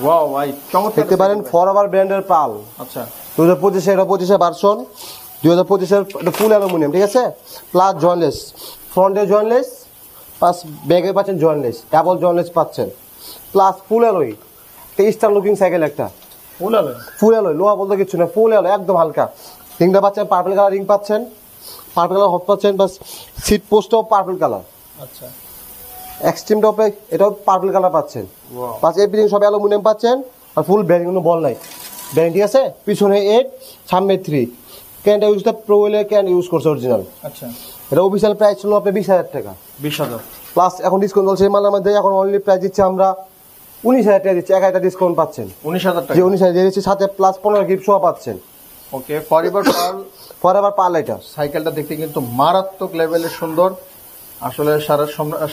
Wow ভাই চমৎকার দেখতে পারেন ফরএভার ব্র্যান্ডের পাল। আচ্ছা 2025 এটা 25 ভার্সন, 2025 এটা ফুল অ্যালুমিনিয়াম, ঠিক আছে, প্লাস জয়েন্টলেস, ফ্রন্টে জয়েন্টলেস প্লাস ব্যাগে পাচ্ছেন জয়েন্টলেস, ডাবল জয়েন্টলেস পাচ্ছেন, প্লাস ফুল অ্যালয়, স্টার লুকিং সাইকেল একটা, ফুল অ্যালয়, লোহা বলতে কিছু না, ফুল অ্যালয় একদম হালকা। রিংটা পাচ্ছেন পার্পল কালার রিং পাচ্ছেন, পার্পল কালার হপ পাচ্ছেন, বাস সিট পোস্টও পার্পল কালার। আচ্ছা এক্সট্রিম টপে এটাও পার্পল কালার পাচ্ছেন, প্লাস এভরিথিং সব অ্যালুমিনিয়াম পাচ্ছেন, আর ফুল ব্যারিং, কোনো বল নাই ব্যারিং, ঠিক আছে, পিছনে 8 সামনে 3, ক্যানটা ইউজটা প্রো হুইলের ক্যান ইউজ করছে অরিজিনাল। আচ্ছা এটা অফিসিয়াল প্রাইস ছিল আপনার 20,000 টাকা, 20,000 প্লাস এখন ডিসকাউন্ট চলছে এই মালের মধ্যে, এখন অনলি প্রাইস দিচ্ছি আমরা 19,000 টাকা দিচ্ছি, 1,000 ডিসকাউন্ট পাচ্ছেন, 19,000 টাকা, যে 19,000 দিয়ে দিচ্ছি, সাথে প্লাস 15 গিফট সহ পাচ্ছেন। ওকে ফরএভার পাল এটা সাইকেলটা দেখতে কিন্তু মারাত্মক লেভেলের সুন্দর। আসলে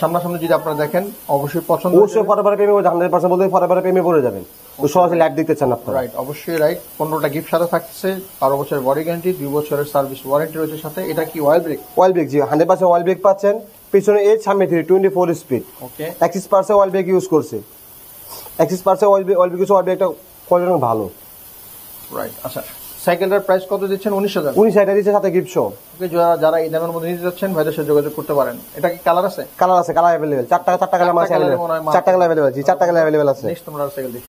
সামনাসামনি যদি আপনারা দেখেন অবশ্যই পছন্দ, অবশ্যই ফরএভার প্রেমে 100% বলতে ফরএভার প্রেমে পড়ে যাবেন, তো সরাসরি লাইভ দেখতে চান আপনারা। রাইট, অবশ্যই রাইট। 15টা গিফট সাথে থাকছে, 12 বছরের বডি গ্যারান্টি, 2 বছরের সার্ভিস ওয়ারেন্টি রয়েছে সাথে। এটা কি অয়েল ব্রেক? অয়েল ব্রেক, জি 100% অয়েল ব্রেক পাচ্ছেন, পিছনে 8 সামনে 3, 24 স্পিড। ওকে, অ্যাক্সিস পার্সে অয়েল ব্রেক ইউজ করছে, অ্যাক্সিস পার্সে অয়েল ব্রেক ইউজ, অয়েল ব্রেকটা কোয়ালিটি ভালো। রাইট, আচ্ছা সাইকেলটার প্রাইস কত দিচ্ছেন? 19,000। 19,000 দিচ্ছে, সাথে গিফট সহ। ওকে, যারা এই দামের মধ্যে নিতে যাচ্ছেন ভাইদের সাথে যোগাযোগ করতে পারেন। এটা কি কালার আছে? কালার আছে, কালার অ্যাভেলেবেল, 4 টাকা কালার আছে, 4 টাকা কালার অ্যাভেলেবেল, জি 4 টাকা কালার অ্যাভেলেবেল আছে। নেক্সট তোমরা সাইকেল